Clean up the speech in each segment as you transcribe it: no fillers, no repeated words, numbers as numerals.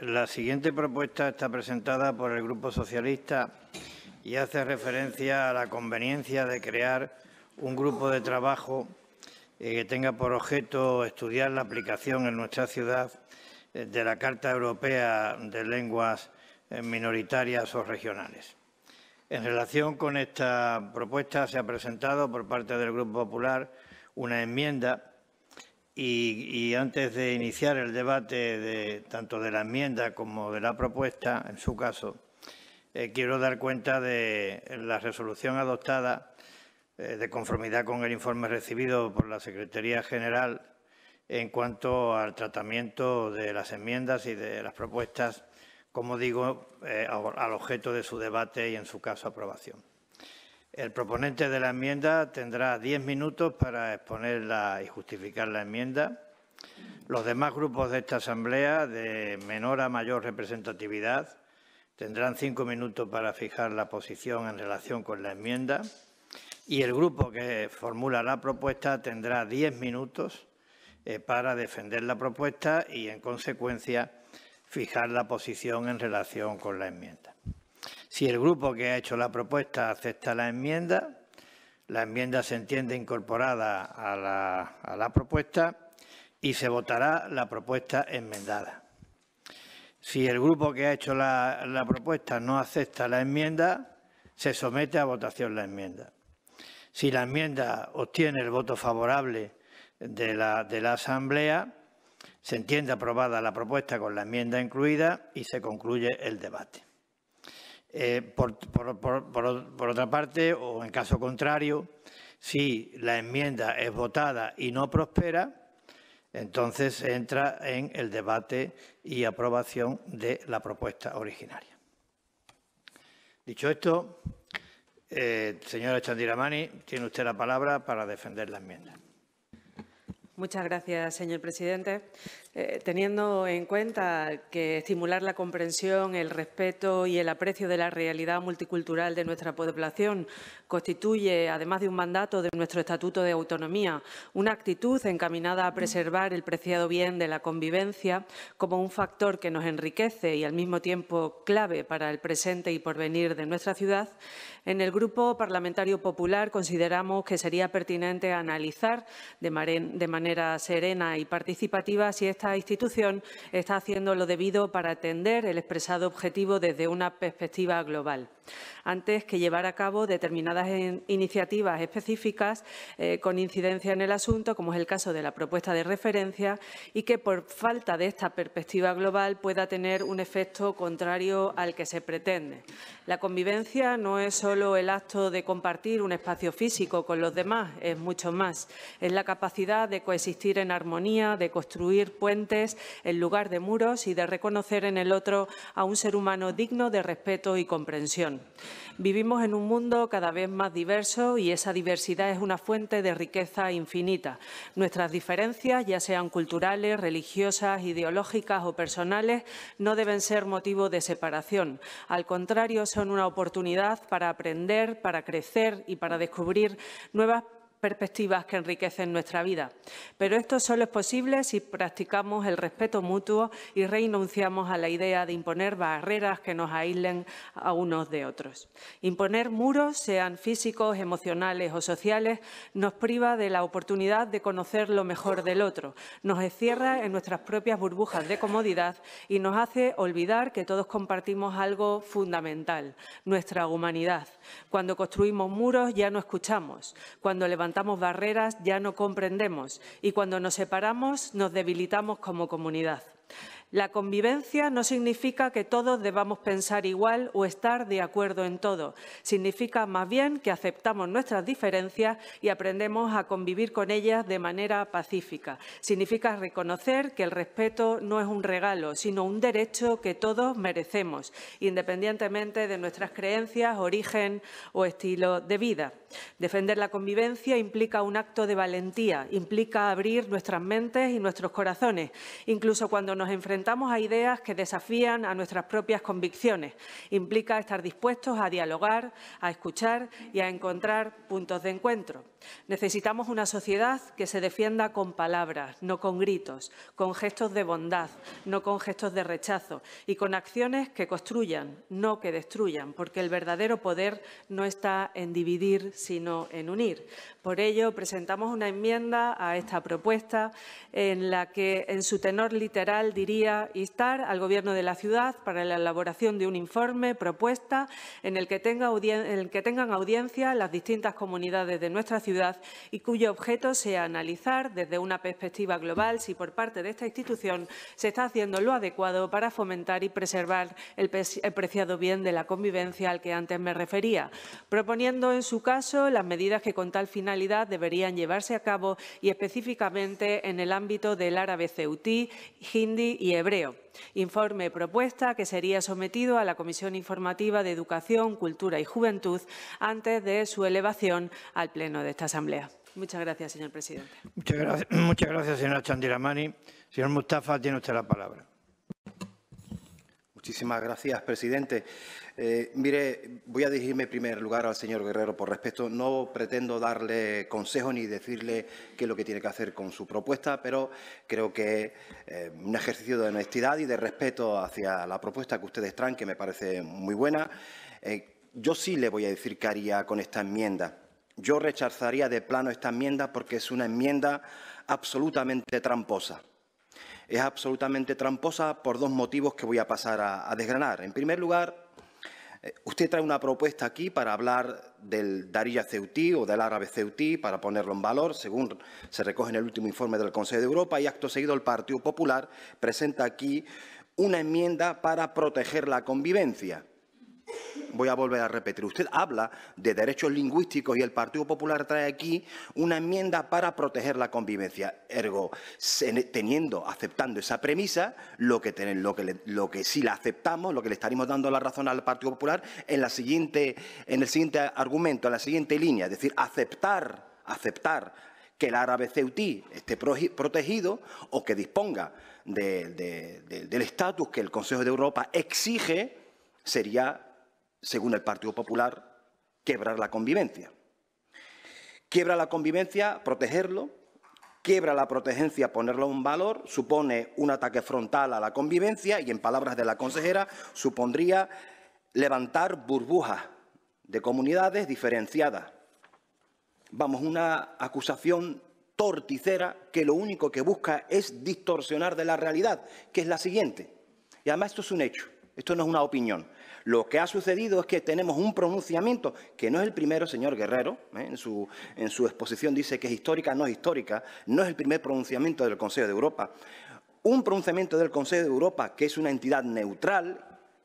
La siguiente propuesta está presentada por el Grupo Socialista y hace referencia a la conveniencia de crear un grupo de trabajo que tenga por objeto estudiar la aplicación en nuestra ciudad de la Carta Europea de Lenguas Minoritarias o Regionales. En relación con esta propuesta se ha presentado por parte del Grupo Popular una enmienda y antes de iniciar el debate tanto de la enmienda como de la propuesta, en su caso, quiero dar cuenta de la resolución adoptada de conformidad con el informe recibido por la Secretaría General en cuanto al tratamiento de las enmiendas y de las propuestas, como digo, al objeto de su debate y, en su caso, aprobación. El proponente de la enmienda tendrá 10 minutos para exponerla y justificar la enmienda. Los demás grupos de esta Asamblea, de menor a mayor representatividad, tendrán 5 minutos para fijar la posición en relación con la enmienda. Y el grupo que formula la propuesta tendrá 10 minutos para defender la propuesta y, en consecuencia, fijar la posición en relación con la enmienda. Si el grupo que ha hecho la propuesta acepta la enmienda se entiende incorporada a la propuesta y se votará la propuesta enmendada. Si el grupo que ha hecho la propuesta no acepta la enmienda, se somete a votación la enmienda. Si la enmienda obtiene el voto favorable de la Asamblea, se entiende aprobada la propuesta con la enmienda incluida y se concluye el debate. Por otra parte, o en caso contrario, si la enmienda es votada y no prospera, entonces se entra en el debate y aprobación de la propuesta originaria. Dicho esto, señora Chandiramani, tiene usted la palabra para defender la enmienda. Muchas gracias, señor presidente. Teniendo en cuenta que estimular la comprensión, el respeto y el aprecio de la realidad multicultural de nuestra población constituye, además de un mandato de nuestro Estatuto de Autonomía, una actitud encaminada a preservar el preciado bien de la convivencia como un factor que nos enriquece y al mismo tiempo clave para el presente y porvenir de nuestra ciudad, en el Grupo Parlamentario Popular consideramos que sería pertinente analizar de manera serena y participativa si esta institución está haciendo lo debido para atender el expresado objetivo desde una perspectiva global, antes que llevar a cabo determinadas iniciativas específicas con incidencia en el asunto, como es el caso de la propuesta de referencia, y que por falta de esta perspectiva global pueda tener un efecto contrario al que se pretende. La convivencia no es solo el acto de compartir un espacio físico con los demás, es mucho más. Es la capacidad de coexistir en armonía, de construir puentes en lugar de muros y de reconocer en el otro a un ser humano digno de respeto y comprensión. Vivimos en un mundo cada vez más diverso y esa diversidad es una fuente de riqueza infinita. Nuestras diferencias, ya sean culturales, religiosas, ideológicas o personales, no deben ser motivo de separación. Al contrario, son una oportunidad para aprender, para crecer y para descubrir nuevas perspectivas que enriquecen nuestra vida. Pero esto solo es posible si practicamos el respeto mutuo y renunciamos a la idea de imponer barreras que nos aíslen a unos de otros. Imponer muros, sean físicos, emocionales o sociales, nos priva de la oportunidad de conocer lo mejor del otro, nos encierra en nuestras propias burbujas de comodidad y nos hace olvidar que todos compartimos algo fundamental, nuestra humanidad. Cuando construimos muros ya no escuchamos, cuando levantamos barreras ya no comprendemos y cuando nos separamos nos debilitamos como comunidad. La convivencia no significa que todos debamos pensar igual o estar de acuerdo en todo. Significa más bien que aceptamos nuestras diferencias y aprendemos a convivir con ellas de manera pacífica. Significa reconocer que el respeto no es un regalo, sino un derecho que todos merecemos, independientemente de nuestras creencias, origen o estilo de vida. Defender la convivencia implica un acto de valentía, implica abrir nuestras mentes y nuestros corazones, incluso cuando nos enfrentamos enfrentamos a ideas que desafían a nuestras propias convicciones. Implica estar dispuestos a dialogar, a escuchar y a encontrar puntos de encuentro. Necesitamos una sociedad que se defienda con palabras, no con gritos, con gestos de bondad, no con gestos de rechazo, y con acciones que construyan, no que destruyan, porque el verdadero poder no está en dividir, sino en unir. Por ello, presentamos una enmienda a esta propuesta en la que, en su tenor literal, diría instar al Gobierno de la ciudad para la elaboración de un informe, propuesta, en el que tengan audiencia las distintas comunidades de nuestra ciudad y cuyo objeto sea analizar desde una perspectiva global si por parte de esta institución se está haciendo lo adecuado para fomentar y preservar el preciado bien de la convivencia al que antes me refería, proponiendo en su caso las medidas que con tal finalidad deberían llevarse a cabo y específicamente en el ámbito del árabe ceutí, hindi y hebreo. Informe propuesta que sería sometido a la Comisión Informativa de Educación, Cultura y Juventud antes de su elevación al Pleno de esta Asamblea. Muchas gracias, señor presidente. Muchas gracias, señora Chandiramani. Señor Mustafa, tiene usted la palabra. Muchísimas gracias, presidente. Mire, voy a dirigirme en primer lugar al señor Guerrero por respeto. No pretendo darle consejo ni decirle qué es lo que tiene que hacer con su propuesta, pero creo que un ejercicio de honestidad y de respeto hacia la propuesta que ustedes traen, que me parece muy buena. Yo sí le voy a decir qué haría con esta enmienda. Yo rechazaría de plano esta enmienda porque es una enmienda absolutamente tramposa. Es absolutamente tramposa por dos motivos que voy a pasar a desgranar. En primer lugar, usted trae una propuesta aquí para hablar del Darija ceutí o del árabe ceutí, para ponerlo en valor, según se recoge en el último informe del Consejo de Europa, y acto seguido el Partido Popular presenta aquí una enmienda para proteger la convivencia. Voy a volver a repetir. Usted habla de derechos lingüísticos y el Partido Popular trae aquí una enmienda para proteger la convivencia. Ergo, aceptando esa premisa, lo que sí la aceptamos, lo que le estaríamos dando la razón al Partido Popular en el siguiente argumento, en la siguiente línea, es decir, aceptar que el árabe ceutí esté protegido o que disponga del estatus que el Consejo de Europa exige, sería, según el Partido Popular, quebrar la convivencia. Quiebra la convivencia, protegerlo, quiebra la protegencia, ponerlo en valor, supone un ataque frontal a la convivencia y, en palabras de la consejera, supondría levantar burbujas de comunidades diferenciadas. Vamos, una acusación torticera que lo único que busca es distorsionar de la realidad, que es la siguiente. Y además esto es un hecho, esto no es una opinión. Lo que ha sucedido es que tenemos un pronunciamiento, que no es el primero, señor Guerrero, en su exposición dice que es histórica, no es histórica, no es el primer pronunciamiento del Consejo de Europa. Un pronunciamiento del Consejo de Europa, que es una entidad neutral,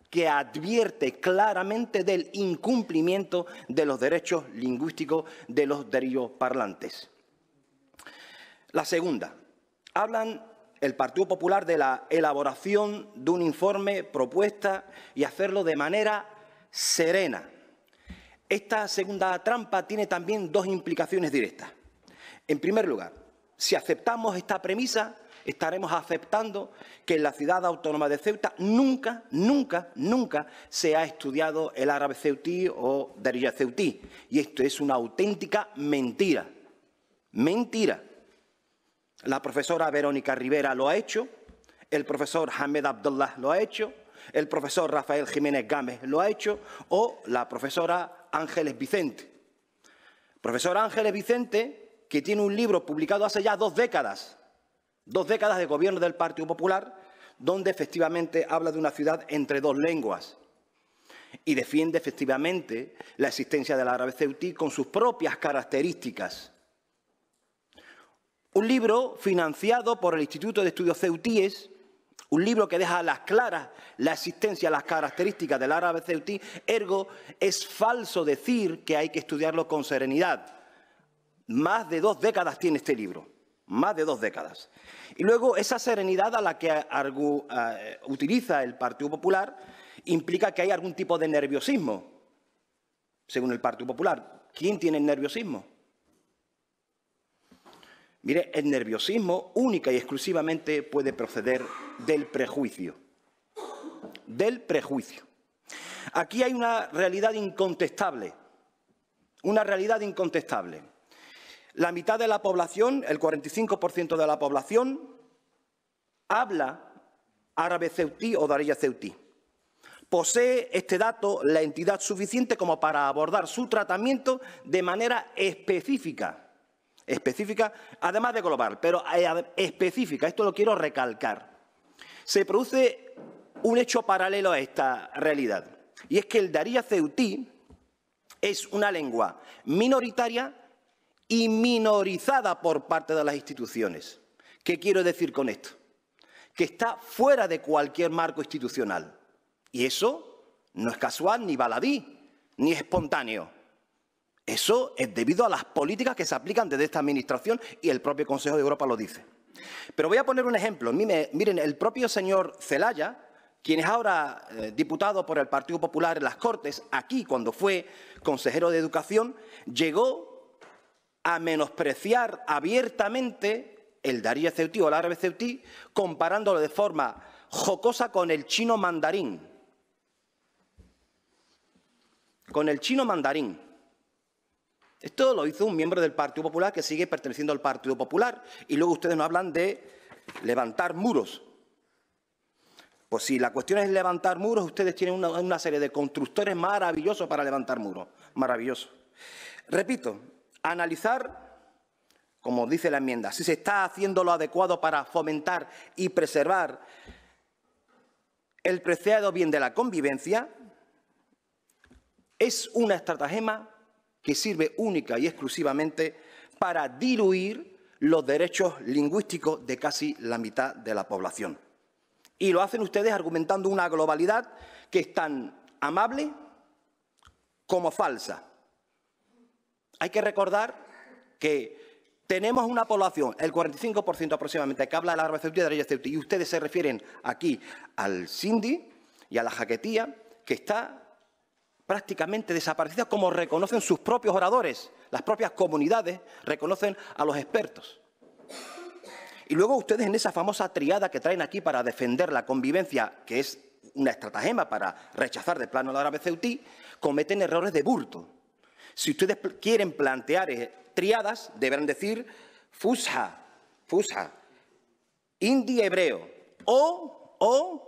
que advierte claramente del incumplimiento de los derechos lingüísticos de los derivoparlantes. La segunda, hablan el Partido Popular de la elaboración de un informe, propuesta, y hacerlo de manera serena. Esta segunda trampa tiene también dos implicaciones directas. En primer lugar, si aceptamos esta premisa, estaremos aceptando que en la ciudad autónoma de Ceuta nunca se ha estudiado el árabe ceutí o Darija ceutí. Y esto es una auténtica mentira. Mentira. La profesora Verónica Rivera lo ha hecho, el profesor Hamed Abdullah lo ha hecho, el profesor Rafael Jiménez Gámez lo ha hecho o la profesora Ángeles Vicente. Profesora Ángeles Vicente, que tiene un libro publicado hace ya 2 décadas de gobierno del Partido Popular, donde efectivamente habla de una ciudad entre 2 lenguas y defiende efectivamente la existencia del árabe ceutí con sus propias características. Un libro financiado por el Instituto de Estudios Ceutíes, un libro que deja a las claras la existencia, las características del árabe ceutí, ergo es falso decir que hay que estudiarlo con serenidad. Más de 2 décadas tiene este libro, más de 2 décadas. Y luego esa serenidad a la que utiliza el Partido Popular implica que hay algún tipo de nerviosismo, según el Partido Popular. ¿Quién tiene el nerviosismo? Mire, el nerviosismo única y exclusivamente puede proceder del prejuicio. Del prejuicio. Aquí hay una realidad incontestable. Una realidad incontestable. La mitad de la población, el 45% de la población, habla árabe ceutí o darija ceutí. Posee este dato la entidad suficiente como para abordar su tratamiento de manera específica. Específica, además de global, pero específica. Esto lo quiero recalcar. Se produce un hecho paralelo a esta realidad, y es que el darija ceutí es una lengua minoritaria y minorizada por parte de las instituciones. ¿Qué quiero decir con esto? Que está fuera de cualquier marco institucional. Y eso no es casual, ni baladí, ni espontáneo. Eso es debido a las políticas que se aplican desde esta Administración y el propio Consejo de Europa lo dice. Pero voy a poner un ejemplo. Miren, el propio señor Zelaya, quien es ahora diputado por el Partido Popular en las Cortes, aquí cuando fue consejero de Educación, llegó a menospreciar abiertamente el darija ceutí o el árabe ceutí, comparándolo de forma jocosa con el chino mandarín. Con el chino mandarín. Esto lo hizo un miembro del Partido Popular que sigue perteneciendo al Partido Popular. Y luego ustedes nos hablan de levantar muros. Pues si la cuestión es levantar muros, ustedes tienen una serie de constructores maravillosos para levantar muros. Maravilloso. Repito, analizar, como dice la enmienda, si se está haciendo lo adecuado para fomentar y preservar el preciado bien de la convivencia, es una estratagema que sirve única y exclusivamente para diluir los derechos lingüísticos de casi la mitad de la población. Y lo hacen ustedes argumentando una globalidad que es tan amable como falsa. Hay que recordar que tenemos una población, el 45% aproximadamente, que habla el árabe ceutí y darija ceutí, y ustedes se refieren aquí al sindhi y a la jaquetía, que está prácticamente desaparecida, como reconocen sus propios oradores. Las propias comunidades reconocen a los expertos. Y luego ustedes en esa famosa triada que traen aquí para defender la convivencia, que es una estratagema para rechazar de plano el árabe ceutí, cometen errores de bulto. Si ustedes quieren plantear triadas, deberán decir fusha, hindi hebreo, o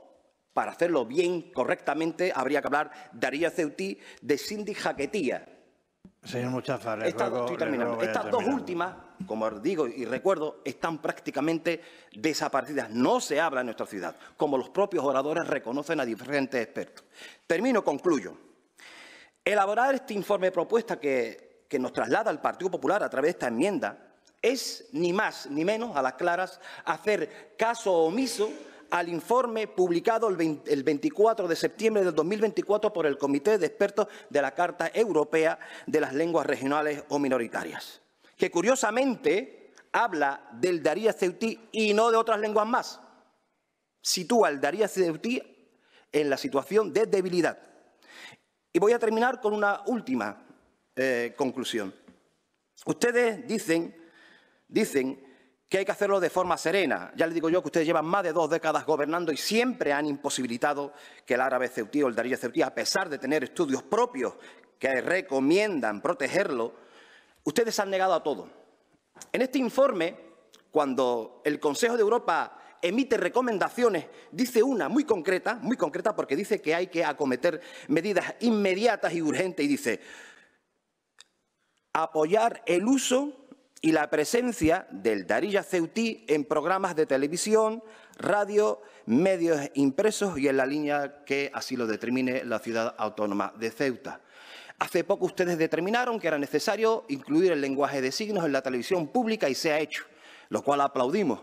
para hacerlo bien, correctamente, habría que hablar darija ceutí de sindhi jaquetía. Señor Mustafa, estoy terminando. Estas dos últimas, como digo y recuerdo, están prácticamente desaparecidas. No se habla en nuestra ciudad, como los propios oradores reconocen a diferentes expertos. Termino, concluyo. Elaborar este informe de propuesta que nos traslada el Partido Popular a través de esta enmienda es ni más ni menos, a las claras, hacer caso omiso al informe publicado el 24 de septiembre del 2024 por el Comité de Expertos de la Carta Europea de las Lenguas Regionales o Minoritarias, que curiosamente habla del darija ceutí y no de otras lenguas más. Sitúa el darija ceutí en la situación de debilidad. Y voy a terminar con una última conclusión. Ustedes dicen que hay que hacerlo de forma serena. Ya les digo yo que ustedes llevan más de 2 décadas gobernando y siempre han imposibilitado que el árabe ceutí o el darija ceutí, a pesar de tener estudios propios que recomiendan protegerlo, ustedes se han negado a todo. En este informe, cuando el Consejo de Europa emite recomendaciones, dice una muy concreta porque dice que hay que acometer medidas inmediatas y urgentes, y dice apoyar el uso y la presencia del darija ceutí en programas de televisión, radio, medios impresos y en la línea que así lo determine la ciudad autónoma de Ceuta. Hace poco ustedes determinaron que era necesario incluir el lenguaje de signos en la televisión pública y se ha hecho, lo cual aplaudimos.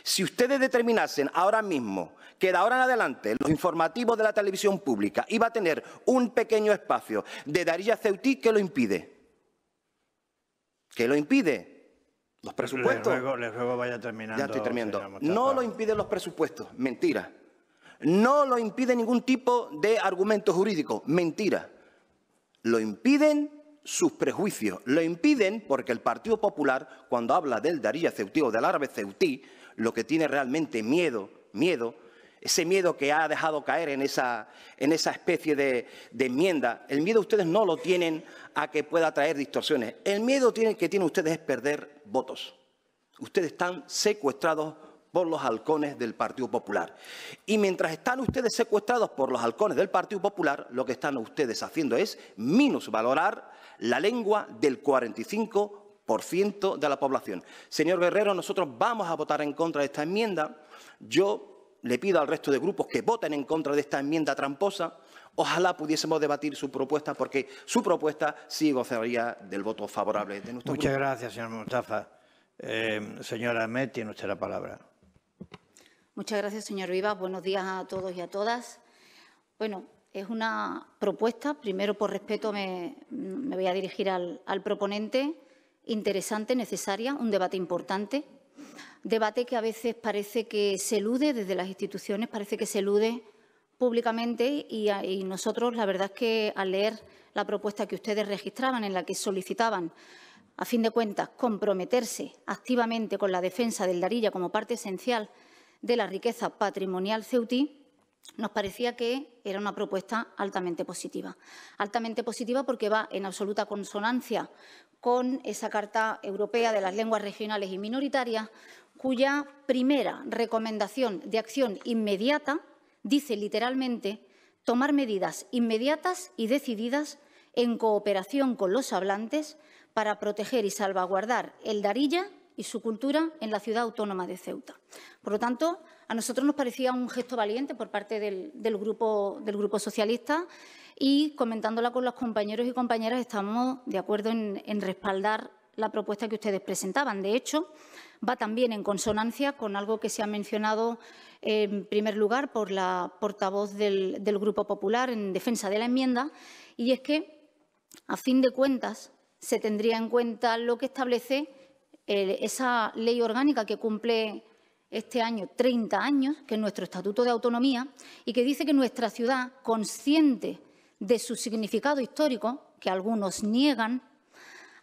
Si ustedes determinasen ahora mismo que de ahora en adelante los informativos de la televisión pública iba a tener un pequeño espacio de darija ceutí, ¿qué lo impide? ¿Qué lo impide? Los presupuestos. Les ruego vaya terminando. Ya estoy terminando. No lo impiden los presupuestos. Mentira. No lo impide ningún tipo de argumento jurídico. Mentira. Lo impiden sus prejuicios. Lo impiden porque el Partido Popular, cuando habla del Darilla ceutí o del árabe ceutí, lo que tiene realmente miedo, ese miedo que ha dejado caer en esa especie de enmienda, el miedo ustedes no lo tienen a que pueda traer distorsiones. El miedo que tienen ustedes es perder votos. Ustedes están secuestrados por los halcones del Partido Popular. Y mientras están ustedes secuestrados por los halcones del Partido Popular, lo que están ustedes haciendo es minusvalorar la lengua del 45% de la población. Señor Guerrero, nosotros vamos a votar en contra de esta enmienda. Yo le pido al resto de grupos que voten en contra de esta enmienda tramposa. Ojalá pudiésemos debatir su propuesta, porque su propuesta sí gozaría del voto favorable de nuestro grupo. Muchas gracias, señor Mustafa. Señora Ahmed, tiene usted la palabra. Muchas gracias, señor Vivas. Buenos días a todos y a todas. Bueno, es una propuesta, primero por respeto me voy a dirigir al proponente, interesante, necesaria, un debate importante, debate que a veces parece que se elude desde las instituciones, parece que se elude públicamente y nosotros, la verdad es que al leer la propuesta que ustedes registraban, en la que solicitaban, a fin de cuentas, comprometerse activamente con la defensa del Darilla como parte esencial de la riqueza patrimonial ceutí, nos parecía que era una propuesta altamente positiva. Altamente positiva porque va en absoluta consonancia con esa Carta Europea de las Lenguas Regionales y Minoritarias, cuya primera recomendación de acción inmediata dice literalmente tomar medidas inmediatas y decididas en cooperación con los hablantes para proteger y salvaguardar el Darilla y su cultura en la ciudad autónoma de Ceuta. Por lo tanto, a nosotros nos parecía un gesto valiente por parte del Grupo Socialista y, comentándola con los compañeros y compañeras, estamos de acuerdo en respaldar la propuesta que ustedes presentaban. De hecho, va también en consonancia con algo que se ha mencionado en primer lugar por la portavoz del Grupo Popular en defensa de la enmienda, y es que, a fin de cuentas, se tendría en cuenta lo que establece esa ley orgánica que cumple este año 30 años, que es nuestro Estatuto de Autonomía, y que dice que nuestra ciudad, consciente de su significado histórico, que algunos niegan,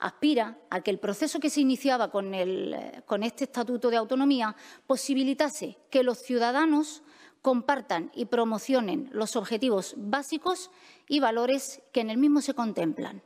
aspira a que el proceso que se iniciaba con este Estatuto de Autonomía posibilitase que los ciudadanos compartan y promocionen los objetivos básicos y valores que en el mismo se contemplan,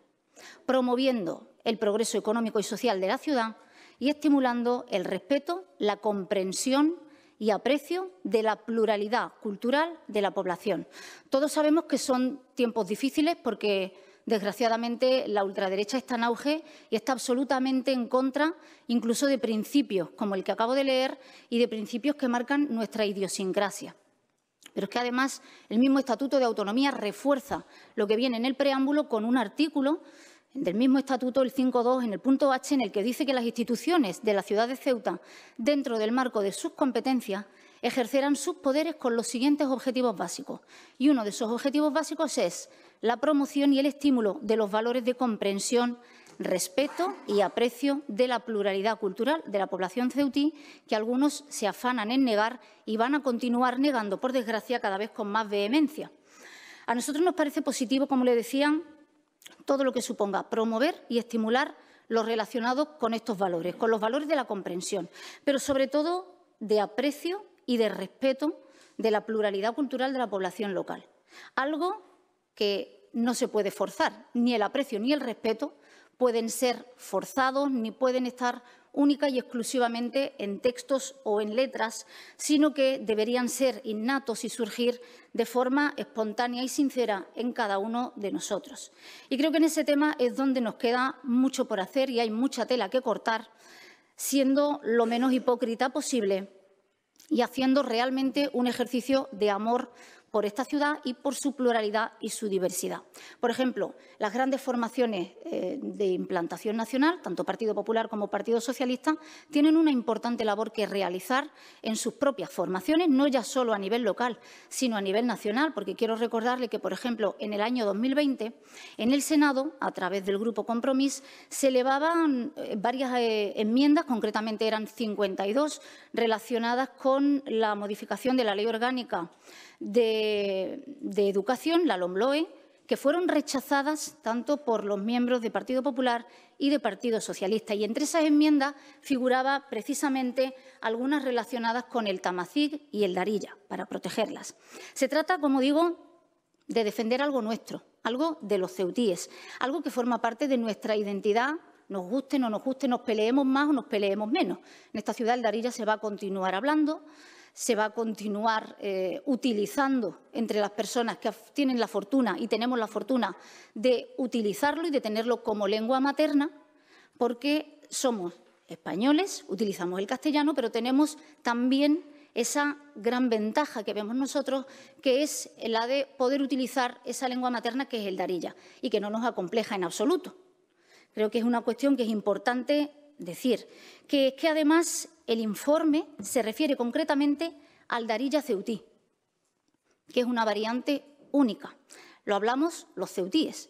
promoviendo el progreso económico y social de la ciudad y estimulando el respeto, la comprensión y aprecio de la pluralidad cultural de la población. Todos sabemos que son tiempos difíciles porque, desgraciadamente, la ultraderecha está en auge y está absolutamente en contra incluso de principios como el que acabo de leer y de principios que marcan nuestra idiosincrasia. Pero es que, además, el mismo Estatuto de Autonomía refuerza lo que viene en el preámbulo con un artículo del mismo Estatuto, el 5.2, en el punto H, en el que dice que las instituciones de la ciudad de Ceuta, dentro del marco de sus competencias, ejercerán sus poderes con los siguientes objetivos básicos. Y uno de esos objetivos básicos es la promoción y el estímulo de los valores de comprensión, respeto y aprecio de la pluralidad cultural de la población ceutí, que algunos se afanan en negar y van a continuar negando, por desgracia, cada vez con más vehemencia. A nosotros nos parece positivo, como le decían, todo lo que suponga promover y estimular lo relacionado con estos valores, con los valores de la comprensión, pero sobre todo de aprecio y de respeto de la pluralidad cultural de la población local. Algo que no se puede forzar, ni el aprecio ni el respeto pueden ser forzados ni pueden estar única y exclusivamente en textos o en letras, sino que deberían ser innatos y surgir de forma espontánea y sincera en cada uno de nosotros. Y creo que en ese tema es donde nos queda mucho por hacer y hay mucha tela que cortar, siendo lo menos hipócrita posible y haciendo realmente un ejercicio de amor por esta ciudad y por su pluralidad y su diversidad. Por ejemplo, las grandes formaciones de implantación nacional, tanto Partido Popular como Partido Socialista, tienen una importante labor que realizar en sus propias formaciones, no ya solo a nivel local, sino a nivel nacional, porque quiero recordarle que, por ejemplo, en el año 2020, en el Senado, a través del Grupo Compromís, se elevaban varias enmiendas, concretamente eran 52, relacionadas con la modificación de la Ley Orgánica de Educación, la LOMLOE, que fueron rechazadas tanto por los miembros del Partido Popular y del Partido Socialista. Y entre esas enmiendas figuraba precisamente algunas relacionadas con el Tamacig y el Darilla, para protegerlas. Se trata, como digo, de defender algo nuestro, algo de los ceutíes, algo que forma parte de nuestra identidad, nos guste, no nos guste, nos peleemos más o nos peleemos menos. En esta ciudad el Darilla se va a continuar hablando, se va a continuar utilizando entre las personas que tienen la fortuna y tenemos la fortuna de utilizarlo y de tenerlo como lengua materna, porque somos españoles, utilizamos el castellano, pero tenemos también esa gran ventaja que vemos nosotros, que es la de poder utilizar esa lengua materna que es el Darilla y que no nos acompleja en absoluto. Creo que es una cuestión que es importante decir, que es que además el informe se refiere concretamente al Darilla ceutí, que es una variante única. Lo hablamos los ceutíes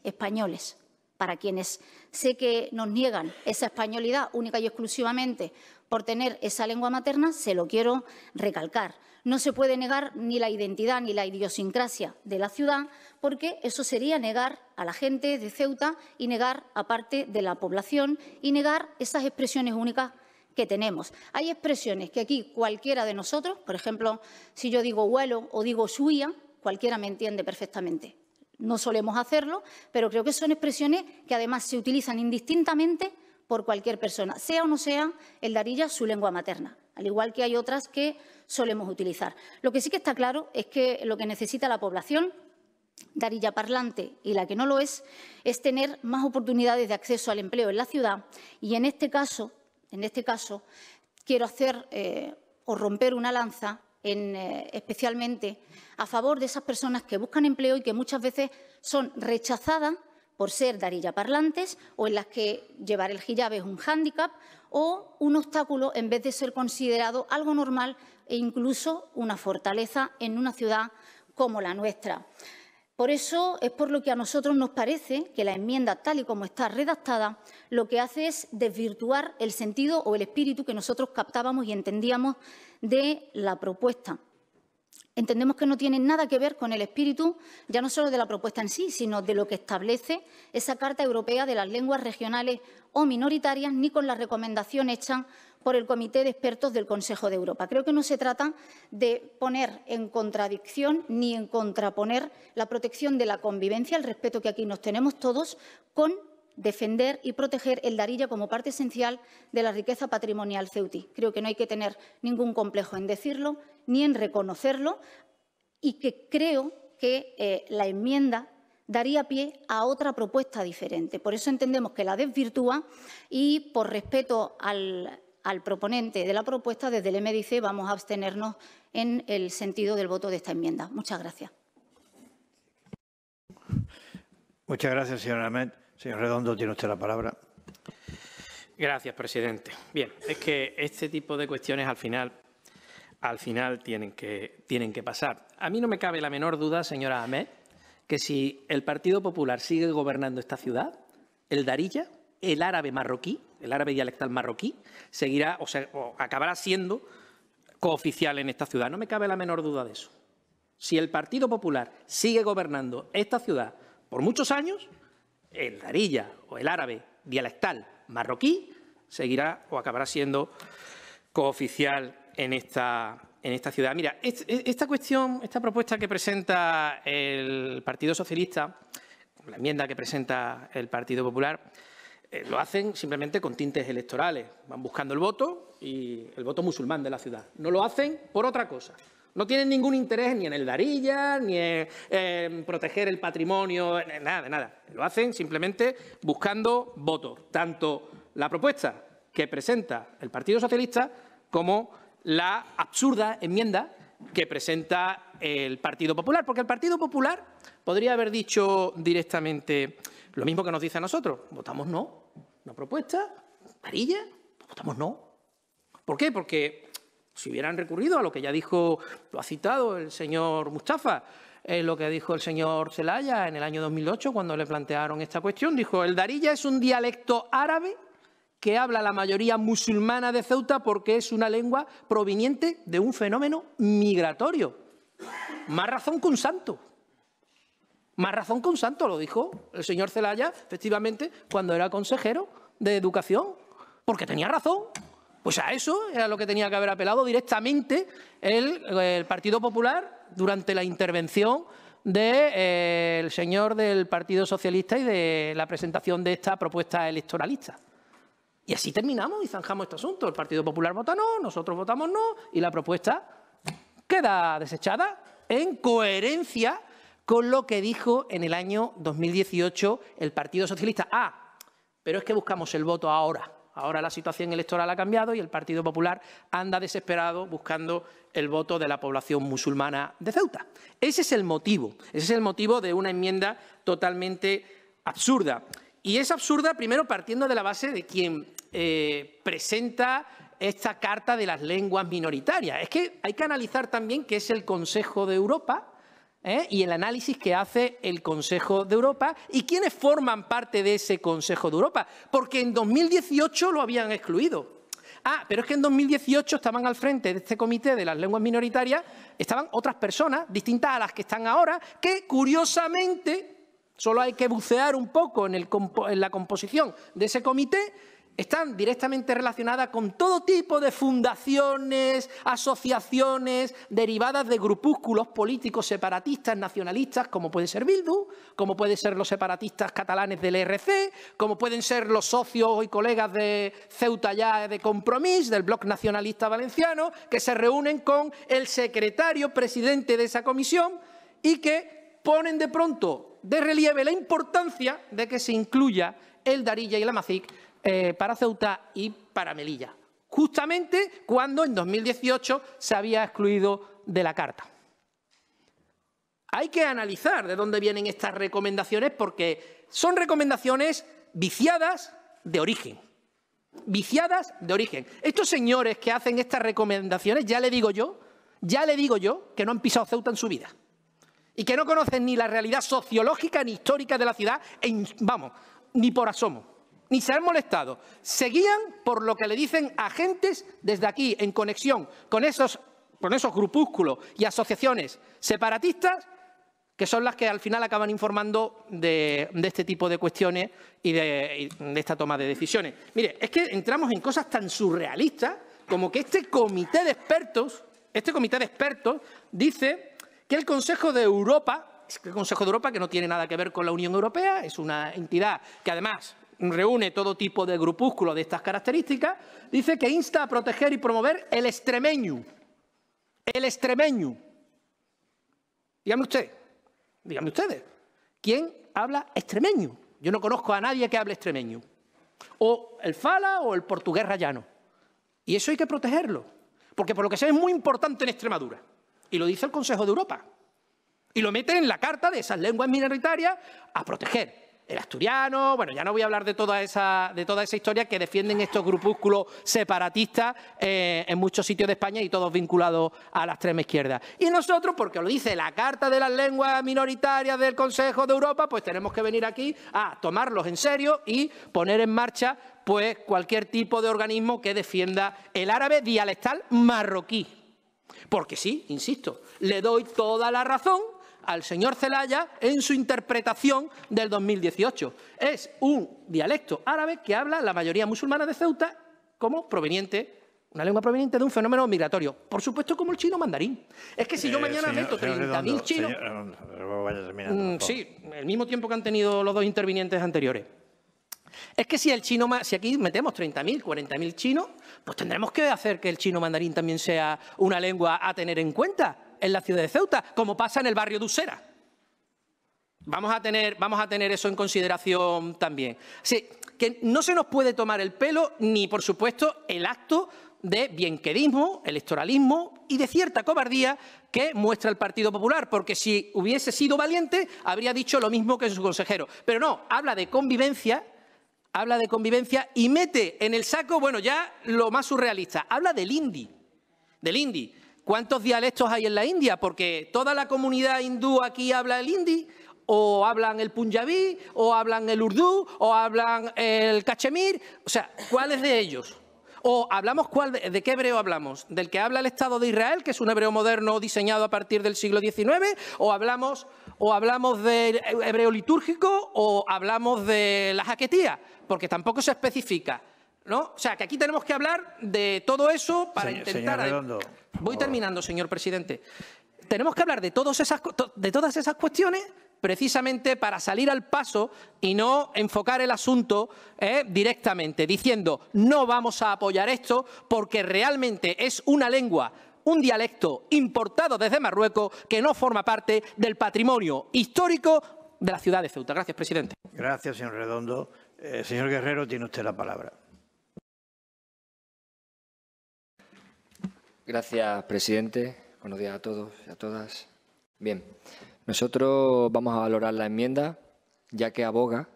españoles. Para quienes sé que nos niegan esa españolidad única y exclusivamente por tener esa lengua materna, se lo quiero recalcar. No se puede negar ni la identidad ni la idiosincrasia de la ciudad, porque eso sería negar a la gente de Ceuta y negar a parte de la población y negar esas expresiones únicas que tenemos. Hay expresiones que aquí cualquiera de nosotros, por ejemplo, si yo digo huelo o digo suya, cualquiera me entiende perfectamente. No solemos hacerlo, pero creo que son expresiones que además se utilizan indistintamente por cualquier persona, sea o no sea el Darilla su lengua materna, al igual que hay otras que solemos utilizar. Lo que sí que está claro es que lo que necesita la población darilla parlante y la que no lo es tener más oportunidades de acceso al empleo en la ciudad y en este caso quiero hacer o romper una lanza especialmente a favor de esas personas que buscan empleo y que muchas veces son rechazadas por ser darilla parlantes o en las que llevar el hijab es un hándicap o un obstáculo en vez de ser considerado algo normal e incluso una fortaleza en una ciudad como la nuestra. Por eso es por lo que a nosotros nos parece que la enmienda, tal y como está redactada, lo que hace es desvirtuar el sentido o el espíritu que nosotros captábamos y entendíamos de la propuesta. Entendemos que no tiene nada que ver con el espíritu, ya no solo de la propuesta en sí, sino de lo que establece esa Carta Europea de las Lenguas Regionales o Minoritarias, ni con la recomendación hecha por el Comité de Expertos del Consejo de Europa. Creo que no se trata de poner en contradicción ni en contraponer la protección de la convivencia, el respeto que aquí nos tenemos todos, con defender y proteger el Darilla como parte esencial de la riqueza patrimonial ceutí. Creo que no hay que tener ningún complejo en decirlo ni en reconocerlo y que creo que la enmienda daría pie a otra propuesta diferente. Por eso entendemos que la desvirtúa y, por respeto al proponente de la propuesta, desde el MDC vamos a abstenernos en el sentido del voto de esta enmienda. Muchas gracias. Muchas gracias, señora Ahmed. Señor Redondo, tiene usted la palabra. Gracias, presidente. Bien, es que este tipo de cuestiones al final tienen que pasar. A mí no me cabe la menor duda, señora Ahmed, que si el Partido Popular sigue gobernando esta ciudad, el Darilla, el árabe marroquí, el árabe dialectal marroquí, seguirá o acabará siendo cooficial en esta ciudad. No me cabe la menor duda de eso. Si el Partido Popular sigue gobernando esta ciudad por muchos años, el Darilla o el árabe dialectal marroquí seguirá o acabará siendo cooficial en esta ciudad. Mira, esta propuesta que presenta el Partido Socialista, la enmienda que presenta el Partido Popular, lo hacen simplemente con tintes electorales. Van buscando el voto y el voto musulmán de la ciudad. No lo hacen por otra cosa. No tienen ningún interés ni en el Darilla, ni en proteger el patrimonio, nada. Lo hacen simplemente buscando votos. Tanto la propuesta que presenta el Partido Socialista como la absurda enmienda que presenta el Partido Popular. Porque el Partido Popular podría haber dicho directamente lo mismo que nos dice a nosotros. Votamos no. Una propuesta, Darilla, votamos no. ¿Por qué? Porque si hubieran recurrido a lo que ya dijo, lo ha citado el señor Mustafa, lo que dijo el señor Zelaya en el año 2008 cuando le plantearon esta cuestión, dijo: el Darilla es un dialecto árabe que habla la mayoría musulmana de Ceuta porque es una lengua proveniente de un fenómeno migratorio. Más razón que un santo. Más razón que un santo, lo dijo el señor Zelaya, efectivamente, cuando era consejero de Educación, porque tenía razón. Pues a eso era lo que tenía que haber apelado directamente el Partido Popular durante la intervención del señor del Partido Socialista y de la presentación de esta propuesta electoralista. Y así terminamos y zanjamos este asunto. El Partido Popular vota no, nosotros votamos no y la propuesta queda desechada en coherencia con lo que dijo en el año 2018 el Partido Socialista. Pero es que buscamos el voto ahora. Ahora la situación electoral ha cambiado y el Partido Popular anda desesperado buscando el voto de la población musulmana de Ceuta. Ese es el motivo de una enmienda totalmente absurda. Y es absurda, primero, partiendo de la base de quien presenta esta Carta de las Lenguas Minoritarias. Es que hay que analizar también qué es el Consejo de Europa y el análisis que hace el Consejo de Europa y quiénes forman parte de ese Consejo de Europa, porque en 2018 lo habían excluido. Pero es que en 2018 estaban al frente de este comité de las lenguas minoritarias, estaban otras personas distintas a las que están ahora, que curiosamente, solo hay que bucear un poco en la composición de ese comité, están directamente relacionadas con todo tipo de fundaciones, asociaciones derivadas de grupúsculos políticos separatistas, nacionalistas, como puede ser Bildu, como pueden ser los separatistas catalanes del ERC, como pueden ser los socios y colegas de Ceuta ya de Compromís, del Bloc Nacionalista Valenciano, que se reúnen con el secretario presidente de esa comisión y que ponen de pronto de relieve la importancia de que se incluya el Darilla y el Amazic para Ceuta y para Melilla, justamente cuando en 2018 se había excluido de la Carta. Hay que analizar de dónde vienen estas recomendaciones porque son recomendaciones viciadas de origen. Viciadas de origen. Estos señores que hacen estas recomendaciones, ya le digo yo que no han pisado Ceuta en su vida y que no conocen ni la realidad sociológica ni histórica de la ciudad, ni por asomo. Ni se han molestado. Se guían por lo que le dicen agentes desde aquí, en conexión con esos grupúsculos y asociaciones separatistas, que son las que al final acaban informando de este tipo de cuestiones y de esta toma de decisiones. Mire, es que entramos en cosas tan surrealistas como que este comité de expertos dice que el Consejo de Europa, que no tiene nada que ver con la Unión Europea, es una entidad que además reúne todo tipo de grupúsculos de estas características, dice que insta a proteger y promover el extremeño. El extremeño. Díganme ustedes, ¿quién habla extremeño? Yo no conozco a nadie que hable extremeño. O el fala o el portugués rayano. Y eso hay que protegerlo, porque por lo que sé es muy importante en Extremadura. Y lo dice el Consejo de Europa. Y lo mete en la Carta de esas lenguas minoritarias a proteger. El asturiano, bueno, ya no voy a hablar de toda esa historia que defienden estos grupúsculos separatistas en muchos sitios de España y todos vinculados a la extrema izquierda. Y nosotros, porque lo dice la Carta de las Lenguas Minoritarias del Consejo de Europa, pues tenemos que venir aquí a tomarlos en serio y poner en marcha pues cualquier tipo de organismo que defienda el árabe dialectal marroquí. Porque sí, insisto, le doy toda la razón al señor Zelaya en su interpretación del 2018. Es un dialecto árabe que habla la mayoría musulmana de Ceuta como una lengua proveniente de un fenómeno migratorio. Por supuesto, como el chino mandarín. Es que si yo mañana meto 30.000 chinos... sí, el mismo tiempo que han tenido los dos intervinientes anteriores. Es que si aquí metemos 30.000, 40.000 chinos, pues tendremos que hacer que el chino mandarín también sea una lengua a tener en cuenta en la ciudad de Ceuta, como pasa en el barrio de Usera. Vamos a tener eso en consideración también. Sí, que no se nos puede tomar el pelo ni, por supuesto, el acto de bienquedismo, electoralismo y de cierta cobardía que muestra el Partido Popular, porque si hubiese sido valiente habría dicho lo mismo que su consejero. Pero no, habla de convivencia y mete en el saco, bueno, ya lo más surrealista, habla del hindi. ¿Cuántos dialectos hay en la India? Porque toda la comunidad hindú aquí habla el hindi, o hablan el punjabí, o hablan el urdú, o hablan el cachemir. O sea, ¿cuáles de ellos? O hablamos, ¿de qué hebreo hablamos? ¿Del que habla el Estado de Israel, que es un hebreo moderno diseñado a partir del siglo XIX? ¿O hablamos o hablamos de hebreo litúrgico o hablamos de la jaquetía, porque tampoco se especifica, ¿no? O sea, que aquí tenemos que hablar de todo eso para intentar... Señor Redondo, Voy terminando, señor presidente. Tenemos que hablar de todas esas cuestiones precisamente para salir al paso y no enfocar el asunto directamente, diciendo no vamos a apoyar esto porque realmente es una lengua, un dialecto importado desde Marruecos que no forma parte del patrimonio histórico de la ciudad de Ceuta. Gracias, presidente. Gracias, señor Redondo. Señor Guerrero, tiene usted la palabra. Gracias, presidente. Buenos días a todos y a todas. Bien, nosotros vamos a valorar la enmienda, ya que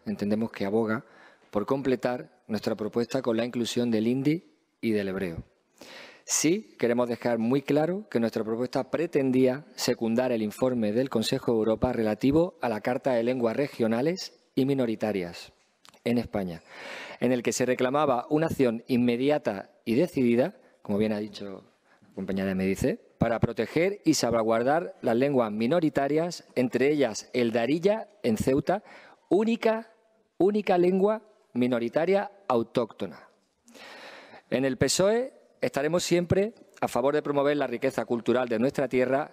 entendemos que aboga, por completar nuestra propuesta con la inclusión del hindi y del hebreo. Sí, queremos dejar muy claro que nuestra propuesta pretendía secundar el informe del Consejo de Europa relativo a la Carta de Lenguas Regionales y Minoritarias en España, en el que se reclamaba una acción inmediata y decidida, como bien ha dicho la compañera Medice, para proteger y salvaguardar las lenguas minoritarias, entre ellas el darilla en Ceuta, única lengua minoritaria autóctona. En el PSOE estaremos siempre a favor de promover la riqueza cultural de nuestra tierra,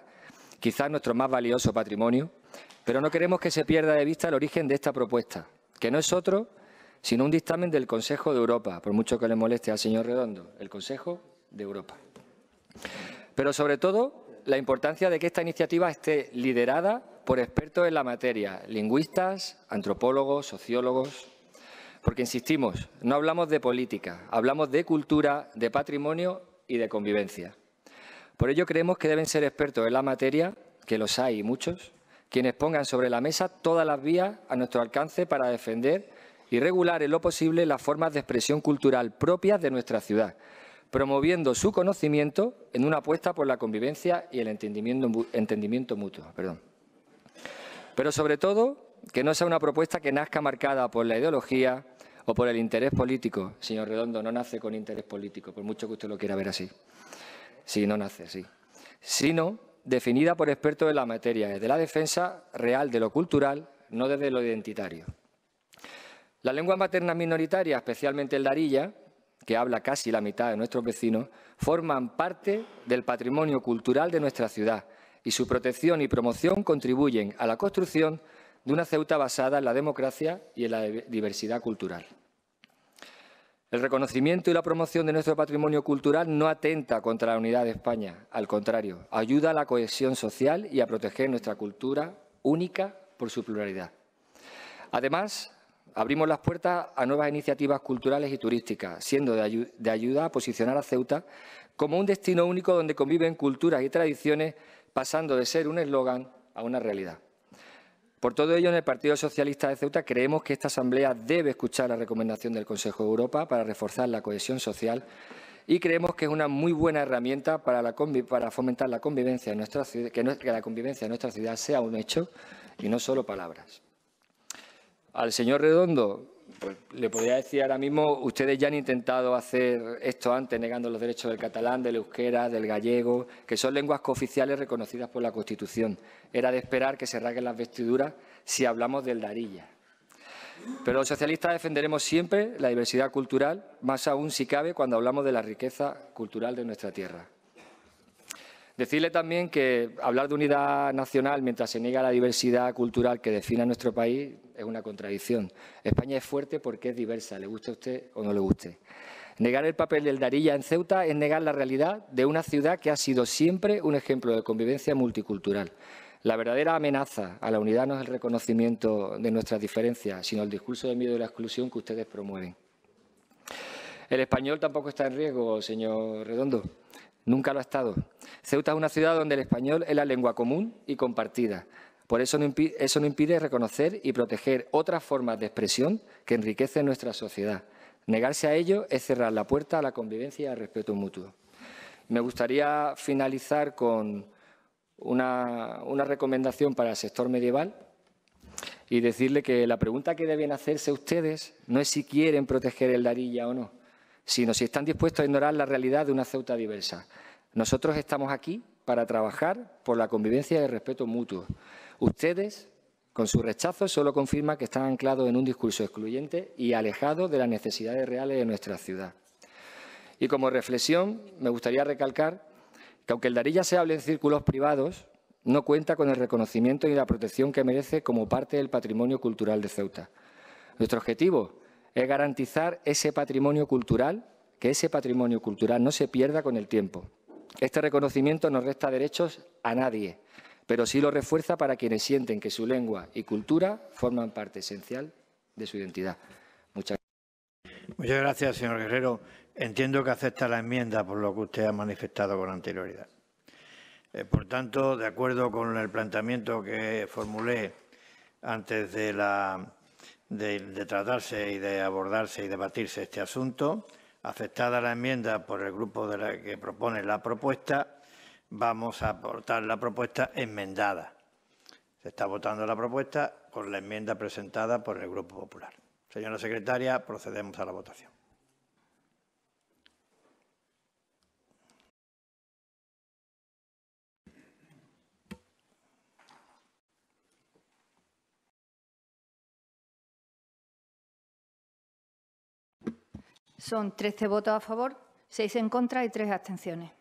quizás nuestro más valioso patrimonio, pero no queremos que se pierda de vista el origen de esta propuesta, que no es otro sino un dictamen del Consejo de Europa, por mucho que le moleste al señor Redondo, el Consejo de Europa. Pero, sobre todo, la importancia de que esta iniciativa esté liderada por expertos en la materia, lingüistas, antropólogos, sociólogos, porque, insistimos, no hablamos de política, hablamos de cultura, de patrimonio y de convivencia. Por ello, creemos que deben ser expertos en la materia, que los hay muchos, quienes pongan sobre la mesa todas las vías a nuestro alcance para defender y regular en lo posible las formas de expresión cultural propias de nuestra ciudad, promoviendo su conocimiento en una apuesta por la convivencia y el entendimiento mutuo. Pero, sobre todo, que no sea una propuesta que nazca marcada por la ideología o por el interés político. Señor Redondo, no nace con interés político, por mucho que usted lo quiera ver así. Sí, no nace así. Sino definida por expertos en la materia, desde la defensa real de lo cultural, no desde lo identitario. Las lenguas maternas minoritarias, especialmente el darilla, que habla casi la mitad de nuestros vecinos, forman parte del patrimonio cultural de nuestra ciudad y su protección y promoción contribuyen a la construcción de una Ceuta basada en la democracia y en la diversidad cultural. El reconocimiento y la promoción de nuestro patrimonio cultural no atenta contra la unidad de España, al contrario, ayuda a la cohesión social y a proteger nuestra cultura única por su pluralidad. Además, abrimos las puertas a nuevas iniciativas culturales y turísticas, siendo de ayuda a posicionar a Ceuta como un destino único donde conviven culturas y tradiciones, pasando de ser un eslogan a una realidad. Por todo ello, en el Partido Socialista de Ceuta creemos que esta Asamblea debe escuchar la recomendación del Consejo de Europa para reforzar la cohesión social y creemos que es una muy buena herramienta para fomentar la convivencia en nuestra ciudad, que la convivencia en nuestra ciudad sea un hecho y no solo palabras. Al señor Redondo, pues, le podría decir ahora mismo, ustedes ya han intentado hacer esto antes, negando los derechos del catalán, del euskera, del gallego, que son lenguas cooficiales reconocidas por la Constitución. Era de esperar que se rasguen las vestiduras si hablamos del darilla. Pero los socialistas defenderemos siempre la diversidad cultural, más aún si cabe cuando hablamos de la riqueza cultural de nuestra tierra. Decirle también que hablar de unidad nacional mientras se niega la diversidad cultural que define a nuestro país es una contradicción. España es fuerte porque es diversa, le guste a usted o no le guste. Negar el papel del darilla en Ceuta es negar la realidad de una ciudad que ha sido siempre un ejemplo de convivencia multicultural. La verdadera amenaza a la unidad no es el reconocimiento de nuestras diferencias, sino el discurso de miedo y la exclusión que ustedes promueven. El español tampoco está en riesgo, señor Redondo. Nunca lo ha estado. Ceuta es una ciudad donde el español es la lengua común y compartida. Por eso no impide reconocer y proteger otras formas de expresión que enriquecen nuestra sociedad. Negarse a ello es cerrar la puerta a la convivencia y al respeto mutuo. Me gustaría finalizar con una recomendación para el sector medieval y decirle que la pregunta que deben hacerse ustedes no es si quieren proteger el darilla o no, sino si están dispuestos a ignorar la realidad de una Ceuta diversa. Nosotros estamos aquí para trabajar por la convivencia y el respeto mutuo. Ustedes, con su rechazo, solo confirman que están anclados en un discurso excluyente y alejados de las necesidades reales de nuestra ciudad. Y como reflexión, me gustaría recalcar que, aunque el Darilla se hable en círculos privados, no cuenta con el reconocimiento y la protección que merece como parte del patrimonio cultural de Ceuta. Nuestro objetivo es garantizar ese patrimonio cultural, que ese patrimonio cultural no se pierda con el tiempo. Este reconocimiento no resta derechos a nadie, pero sí lo refuerza para quienes sienten que su lengua y cultura forman parte esencial de su identidad. Muchas gracias, señor Guerrero. Entiendo que acepta la enmienda por lo que usted ha manifestado con anterioridad. Por tanto, de acuerdo con el planteamiento que formulé antes de tratarse y de abordarse y debatirse este asunto, aceptada la enmienda por el grupo que propone la propuesta, vamos a votar la propuesta enmendada. Se está votando la propuesta con la enmienda presentada por el Grupo Popular. Señora secretaria, procedemos a la votación. Son 13 votos a favor, 6 en contra y 3 abstenciones.